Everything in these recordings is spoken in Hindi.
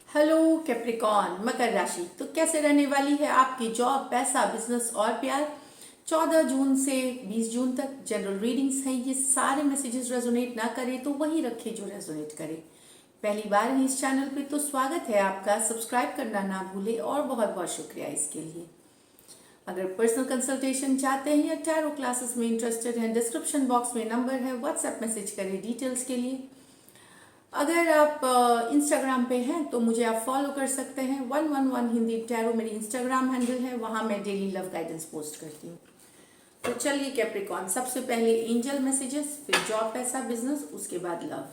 हेलो कैप्रिकॉन मकर राशि। तो कैसे रहने वाली है आपकी जॉब, पैसा, बिजनेस और प्यार। 14 जून से 20 जून तक जनरल रीडिंग्स हैं। ये सारे मैसेजेस रेजोनेट ना करें तो वही रखें जो रेजोनेट करे। पहली बार है इस चैनल पे तो स्वागत है आपका। सब्सक्राइब करना ना भूले और बहुत बहुत शुक्रिया इसके लिए। अगर पर्सनल कंसल्टेशन चाहते हैं या टैरो क्लासेस में इंटरेस्टेड हैं, डिस्क्रिप्शन बॉक्स में नंबर है, व्हाट्सएप मैसेज करें डिटेल्स के लिए। अगर आप इंस्टाग्राम पे हैं तो मुझे आप फॉलो कर सकते हैं। 111 हिंदी टैरो मेरी इंस्टाग्राम हैंडल है, वहां मैं डेली लव गाइडेंस पोस्ट करती हूँ। तो चलिए कैप्रिकॉन, सबसे पहले एंजल मैसेजेस, फिर जॉब, पैसा, बिजनेस, उसके बाद love.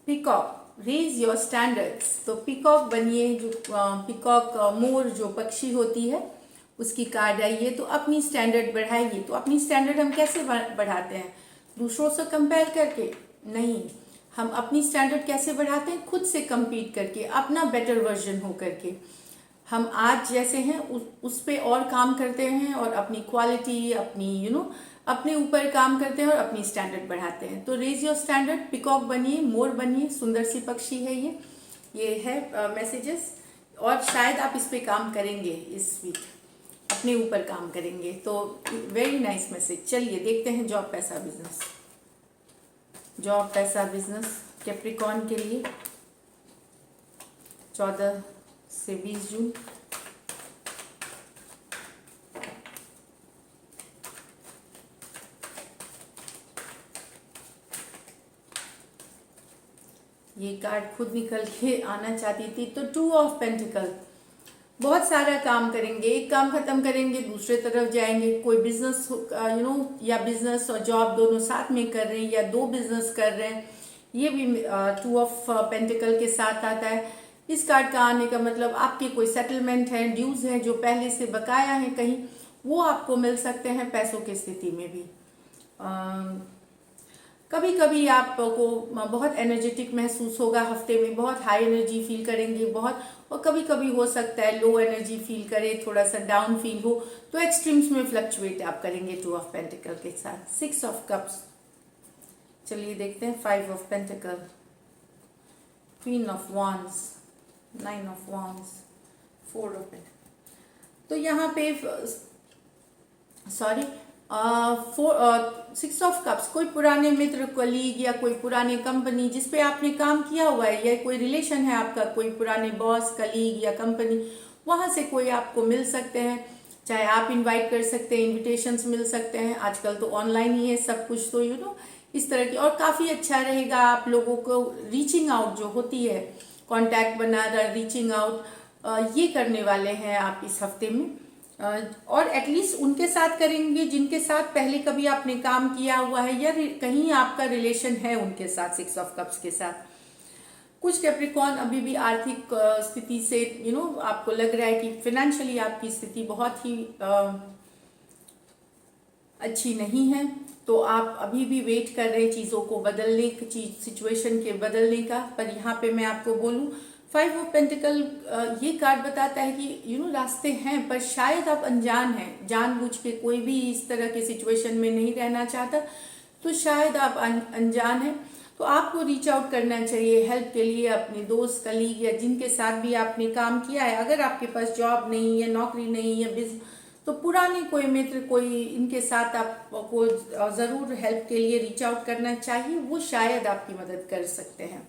Peacock, raise your standards. तो पीकॉक बनिए। जो पीकॉक मोर जो पक्षी होती है उसकी कार्ड आई है। तो अपनी स्टैंडर्ड बढ़ाइए। तो अपनी स्टैंडर्ड हम कैसे बढ़ाते हैं? दूसरों से कंपेयर करके नहीं। हम अपनी स्टैंडर्ड कैसे बढ़ाते हैं? खुद से compete करके, अपना बेटर वर्जन हो करके। हम आज जैसे हैं उस पे और काम करते हैं और अपनी क्वालिटी, अपनी अपने ऊपर काम करते हैं और अपनी स्टैंडर्ड बढ़ाते हैं। तो रेज योर स्टैंडर्ड, पिकॉक बनिए, मोर बनिए, सुंदर सी पक्षी है ये है मैसेजेस। और शायद आप इस पे काम करेंगे इस वीक, अपने ऊपर काम करेंगे। तो वेरी नाइस मैसेज। चलिए देखते हैं जॉब, पैसा, बिजनेस। जॉब, पैसा, बिजनेस कैप्रिकॉन के लिए 14 से 20 जून। ये कार्ड खुद निकल के आना चाहती थी। तो 2 ऑफ पेंटिकल, बहुत सारा काम करेंगे, एक काम खत्म करेंगे दूसरे तरफ जाएंगे। कोई बिजनेस या बिजनेस और जॉब दोनों साथ में कर रहे हैं या 2 बिजनेस कर रहे हैं, ये भी 2 ऑफ पेंटिकल के साथ आता है। इस कार्ड का आने का मतलब आपके कोई सेटलमेंट है, ड्यूज है जो पहले से बकाया है कहीं, वो आपको मिल सकते हैं पैसों की स्थिति में भी। कभी कभी आपको बहुत एनर्जेटिक महसूस होगा, हफ्ते में बहुत हाई एनर्जी फील करेंगे बहुत, और कभी कभी हो सकता है लो एनर्जी फील करे, थोड़ा सा डाउन फील हो। तो एक्सट्रीम्स में फ्लक्चुएट आप करेंगे 2 ऑफ पेंटिकल के साथ। 6 ऑफ कप्स। चलिए देखते हैं 5 of pentacle, queen of wands, 9 of wands, 4 of pentacle. तो यहाँ पे सॉरी 6 ऑफ कप्स, कोई पुराने मित्र, कलीग या कोई पुरानी कंपनी जिस पे आपने काम किया हुआ है, या कोई रिलेशन है आपका, कोई पुराने बॉस, कलीग या कंपनी, वहां से कोई आपको मिल सकते हैं। चाहे आप इनवाइट कर सकते हैं, इनविटेशंस मिल सकते हैं। आजकल तो ऑनलाइन ही है सब कुछ, तो इस तरह की। और काफ़ी अच्छा रहेगा आप लोगों को रीचिंग आउट जो होती है, कॉन्टैक्ट बना रहा, रीचिंग आउट ये करने वाले हैं आप इस हफ्ते में। और एटलीस्ट उनके साथ करेंगे जिनके साथ पहले कभी आपने काम किया हुआ है या कहीं आपका रिलेशन है उनके साथ। 6 ऑफ कप्स के साथ कुछ कैप्रिकॉन अभी भी आर्थिक स्थिति से आपको लग रहा है कि फिनेंशियली आपकी स्थिति बहुत ही अच्छी नहीं है। तो आप अभी भी वेट कर रहे हैं चीज़ों को बदलने, सिचुएशन के बदलने का। पर यहाँ पे मैं आपको बोलूँ, 5 ऑफ पेंटिकल ये कार्ड बताता है कि रास्ते हैं, पर शायद आप अनजान हैं। जानबूझ के कोई भी इस तरह के सिचुएशन में नहीं रहना चाहता, तो शायद आप अनजान हैं। तो आपको रीच आउट करना चाहिए हेल्प के लिए अपने दोस्त, कलीग या जिनके साथ भी आपने काम किया है। अगर आपके पास जॉब नहीं है, नौकरी नहीं है, बिजनेस, तो पुराने कोई मित्र, कोई इनके साथ आपको ज़रूर हेल्प के लिए रीच आउट करना चाहिए। वो शायद आपकी मदद कर सकते हैं।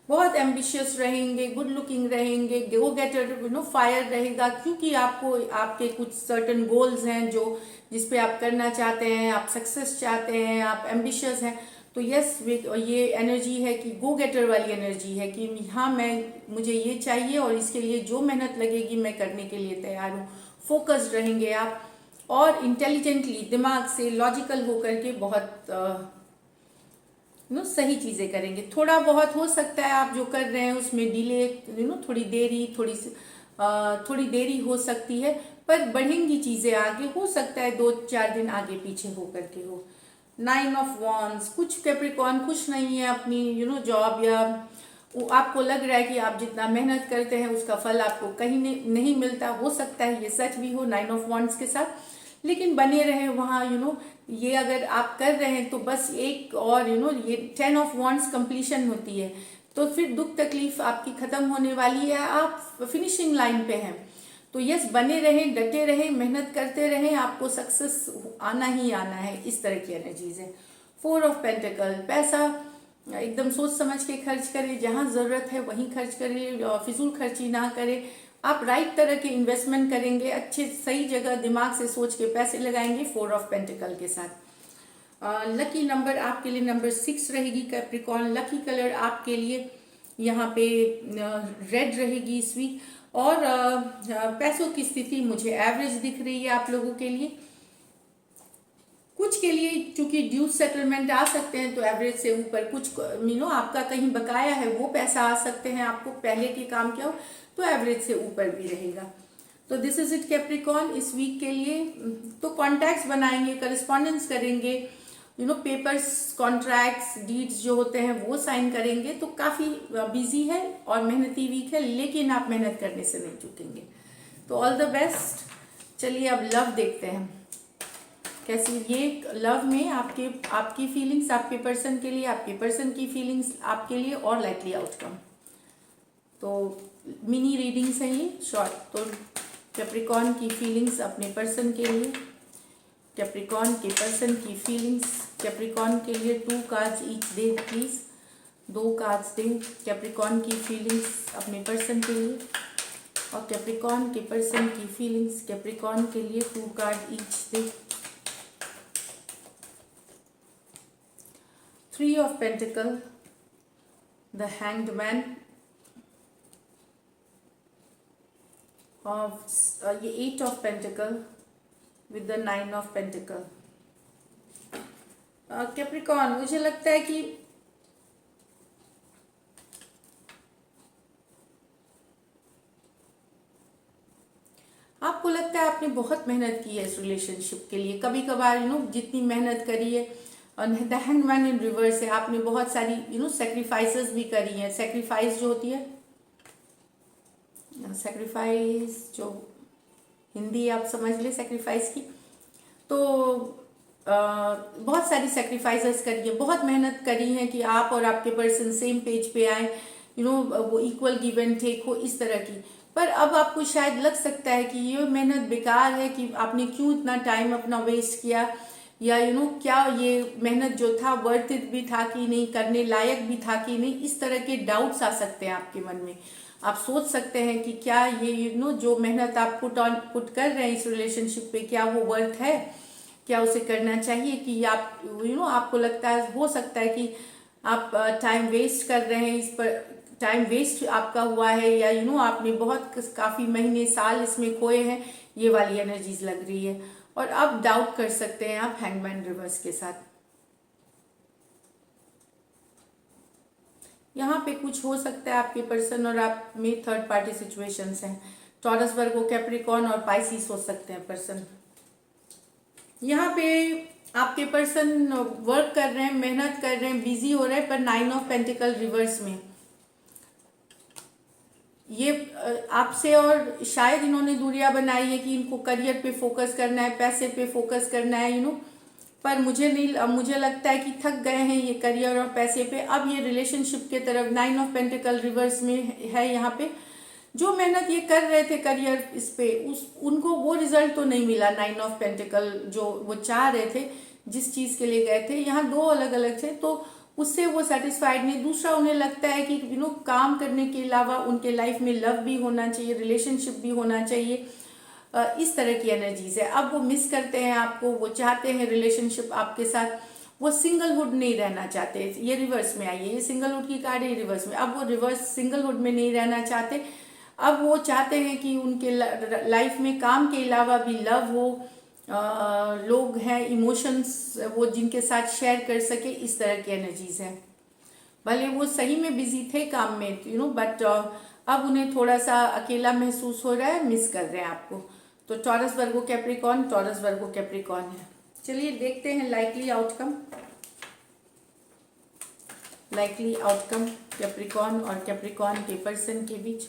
बहुत एम्बिशियस रहेंगे, गुड लुकिंग रहेंगे, गो गेटर फायर रहेगा, क्योंकि आपको आपके कुछ सर्टन गोल्स हैं जो जिस पे आप करना चाहते हैं, आप सक्सेस चाहते हैं, आप एम्बिशियस हैं। तो यस, ये एनर्जी है कि गो गेटर वाली एनर्जी है कि हाँ मुझे ये चाहिए और इसके लिए जो मेहनत लगेगी मैं करने के लिए तैयार हूँ। फोकस्ड रहेंगे आप और इंटेलिजेंटली, दिमाग से, लॉजिकल होकर के बहुत सही चीजें करेंगे। थोड़ा बहुत हो सकता है आप जो कर रहे हैं उसमें डिले, थोड़ी देरी हो सकती है, पर बढ़ेंगी चीजें आगे। हो सकता है 2-4 दिन आगे पीछे हो करके हो। 9 ऑफ वॉन्ड्स, कुछ कैप्रिकॉन खुश नहीं है अपनी जॉब या वो आपको लग रहा है कि आप जितना मेहनत करते हैं उसका फल आपको कहीं नहीं मिलता। हो सकता है ये सच भी हो 9 ऑफ वॉन्ड्स के साथ, लेकिन बने रहे वहाँ ये अगर आप कर रहे हैं तो बस एक और ये 10 ऑफ वॉन्ड्स कंप्लीशन होती है, तो फिर दुख तकलीफ आपकी खत्म होने वाली है, आप फिनिशिंग लाइन पे हैं। तो यस, बने रहें, डटे रहें, मेहनत करते रहें, आपको सक्सेस आना ही आना है। इस तरह की एनर्जीज है। 4 ऑफ पेंटिकल, पैसा एकदम सोच समझ के खर्च करें, जहाँ ज़रूरत है वहीं खर्च करें, फिजूल खर्ची ना करें। आप राइट तरह के इन्वेस्टमेंट करेंगे, अच्छे सही जगह दिमाग से सोच के पैसे लगाएंगे 4 ऑफ पेंटिकल के साथ। लकी नंबर आपके लिए नंबर 6 रहेगी कैप्रिकॉर्न। लकी कलर आपके लिए यहाँ पे रेड रहेगी इस वीक। और पैसों की स्थिति मुझे एवरेज दिख रही है आप लोगों के लिए। कुछ के लिए चूंकि ड्यू सेटलमेंट आ सकते हैं तो एवरेज से ऊपर, कुछ आपका कहीं बकाया है वो पैसा आ सकते हैं, आपको पहले के काम किया हो तो एवरेज से ऊपर भी रहेगा। तो दिस इज इट कैप्रिकॉर्न इस वीक के लिए। तो कॉन्टैक्ट्स बनाएंगे, करस्पॉन्डेंस करेंगे, पेपर्स, कॉन्ट्रैक्ट्स, डीड्स जो होते हैं वो साइन करेंगे। तो काफ़ी बिजी है और मेहनती वीक है, लेकिन आप मेहनत करने से नहीं चूकेंगे। तो ऑल द बेस्ट। चलिए अब लव देखते हैं कैसी ये लव में आपकी फीलिंग्स आपके पर्सन के लिए, आपके पर्सन की फीलिंग्स आपके लिए, और लाइकली आउटकम। तो मिनी रीडिंग्स हैं ये, शॉर्ट। तो कैप्रिकॉर्न की फीलिंग्स अपने पर्सन के लिए, कैप्रिकॉर्न के पर्सन की फीलिंग्स कैप्रिकॉर्न के लिए। 2 cards each they please, 2 cards they Capricorn की फीलिंग्स अपने पर्सन के लिए, और कैप्रिकॉर्न के पर्सन की फीलिंग्स कैप्रिकॉर्न के लिए 2 card each they. 3 of Pentacle, the Hanged Man, of ये 8 of Pentacle with the 9 of Pentacle। Capricorn, मुझे लगता है कि आपको लगता है आपने बहुत मेहनत की है इस रिलेशनशिप के लिए। कभी कभार जितनी मेहनत करी है, और द हैंगमैन इन रिवर्स है, आपने बहुत सारी सेक्रीफाइसेस भी करी हैं। सेक्रीफाइस जो होती है, सेक्रीफाइस जो हिंदी आप समझ ले सेक्रीफाइस की, तो बहुत सारी सेक्रीफाइसेस करी है, बहुत मेहनत करी है कि आप और आपके पर्सन सेम पेज पे आए, वो इक्वल गिव एंड टेक हो, इस तरह की। पर अब आपको शायद लग सकता है कि ये मेहनत बेकार है, कि आपने क्यों इतना टाइम अपना वेस्ट किया, या क्या ये मेहनत जो था वर्थ इट भी था कि नहीं, करने लायक भी था कि नहीं। इस तरह के डाउट्स आ सकते हैं आपके मन में। आप सोच सकते हैं कि क्या ये जो मेहनत आप पुट कर रहे हैं इस रिलेशनशिप पे, क्या वो वर्थ है, क्या उसे करना चाहिए, कि आप आपको लगता है, हो सकता है कि आप टाइम वेस्ट कर रहे हैं इस पर, टाइम वेस्ट आपका हुआ है, या आपने बहुत काफ़ी महीने साल इसमें खोए हैं, ये वाली एनर्जीज लग रही है। और अब डाउट कर सकते हैं आप हैंगमैन रिवर्स के साथ। यहाँ पे कुछ हो सकता है आपके पर्सन और आप में थर्ड पार्टी सिचुएशंस हैं। टॉरस, वर्गो, कैप्रिकॉर्न और पाइसिस हो सकते हैं पर्सन। यहाँ पे आपके पर्सन वर्क कर रहे हैं, मेहनत कर रहे हैं, बिजी हो रहे हैं, पर 9 ऑफ पेंटिकल रिवर्स में ये आपसे और शायद इन्होंने दूरियां बनाई है कि इनको करियर पे फोकस करना है, पैसे पे फोकस करना है, पर मुझे लगता है कि थक गए हैं ये करियर और पैसे पे। अब ये रिलेशनशिप के तरफ 9 ऑफ पेंटिकल रिवर्स में है। यहाँ पे जो मेहनत ये कर रहे थे करियर इस पे, उनको वो रिजल्ट तो नहीं मिला। 9 ऑफ पेंटिकल जो वो चाह रहे थे, जिस चीज़ के लिए गए थे, यहाँ 2 अलग अलग थे, तो उससे वो सेटिस्फाइड नहीं। दूसरा, उन्हें लगता है कि काम करने के अलावा उनके लाइफ में लव भी होना चाहिए, रिलेशनशिप भी होना चाहिए, इस तरह की एनर्जीज है। अब वो मिस करते हैं आपको, वो चाहते हैं रिलेशनशिप आपके साथ, वो सिंगलहुड नहीं रहना चाहते। ये रिवर्स में आई है, ये सिंगलहुड की कार्ड है रिवर्स में। अब वो रिवर्स सिंगलहुड में नहीं रहना चाहते, अब वो चाहते हैं कि उनके लाइफ में काम के अलावा भी लव हो, लोग हैं, इमोशंस वो जिनके साथ शेयर कर सके, इस तरह की एनर्जीज है। भले वो सही में बिजी थे काम में, बट अब उन्हें थोड़ा सा अकेला महसूस हो रहा है, मिस कर रहे हैं आपको। तो टॉरस, वर्गो, कैप्रिकॉर्न, टॉरस, वर्गो, कैप्रिकॉर्न है। चलिए देखते हैं likely outcome. Likely outcome Capricorn और कैप्रिकॉर्न के पर्सन के बीच।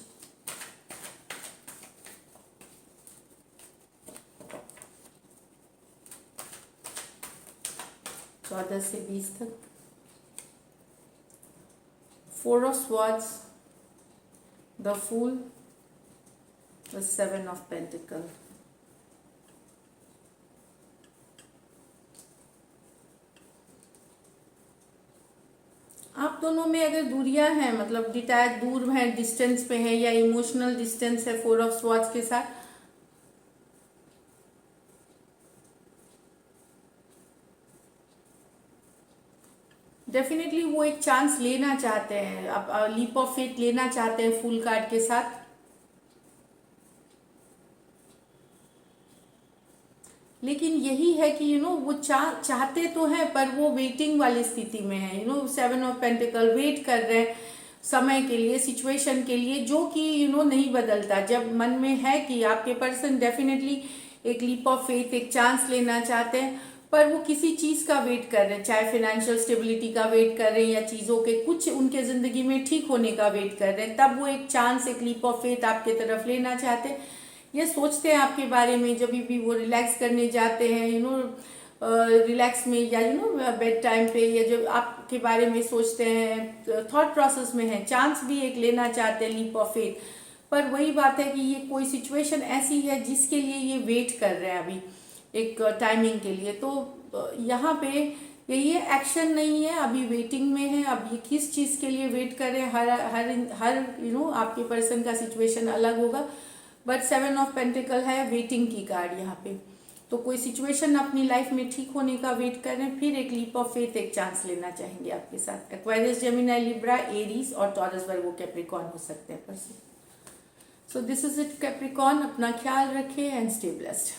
चौदह से 20 तक। 4 of Swords, the Fool, the 7 of Pentacles। आप दोनों में अगर दूरियां हैं, मतलब डिटैच, दूर है, डिस्टेंस पे है या इमोशनल डिस्टेंस है 4 ऑफ स्वॉर्ड्स के साथ, डेफिनेटली वो एक चांस लेना चाहते हैं, आप लीप ऑफ फेथ लेना चाहते हैं फुल कार्ड के साथ। लेकिन यही है कि वो चाहते तो हैं पर वो वेटिंग वाली स्थिति में है। 7 ऑफ पेंटिकल, वेट कर रहे हैं समय के लिए, सिचुएशन के लिए, जो कि नहीं बदलता। जब मन में है कि आपके पर्सन डेफिनेटली एक लीप ऑफ फेथ, एक चांस लेना चाहते हैं, पर वो किसी चीज का वेट कर रहे हैं, चाहे फाइनेंशियल स्टेबिलिटी का वेट कर रहे हैं या चीजों के कुछ उनके जिंदगी में ठीक होने का वेट कर रहे हैं, तब वो एक चांस, एक लीप ऑफ फेथ आपके तरफ लेना चाहते हैं। ये सोचते हैं आपके बारे में जब भी वो रिलैक्स करने जाते हैं, रिलैक्स में या बेड टाइम पे, या जब आपके बारे में सोचते हैं, थॉट प्रोसेस में है, चांस भी एक लेना चाहते हैं, लीप ऑफ फेथ। पर वही बात है कि ये कोई सिचुएशन ऐसी है जिसके लिए ये वेट कर रहे हैं अभी एक टाइमिंग के लिए। तो यहाँ पे यही है, एक्शन नहीं है, अभी वेटिंग में है। अब ये किस चीज़ के लिए वेट कर रहे हैं, हर हर हर आपके पर्सन का सिचुएशन अलग होगा, बट 7 ऑफ पेंटिकल है वेटिंग की कार्ड यहाँ पे। तो कोई सिचुएशन अपनी लाइफ में ठीक होने का वेट कर रहे हैं, फिर एक लीप ऑफ फेथ, एक चांस लेना चाहेंगे आपके साथ। एक्वेरियस, जेमिनी, लिब्रा, एरीज और टॉरस, वर्गो, कैप्रिकॉर्न हो सकते हैं person. So this is it Capricorn, अपना ख्याल रखें एंड स्टे ब्लेस्ड।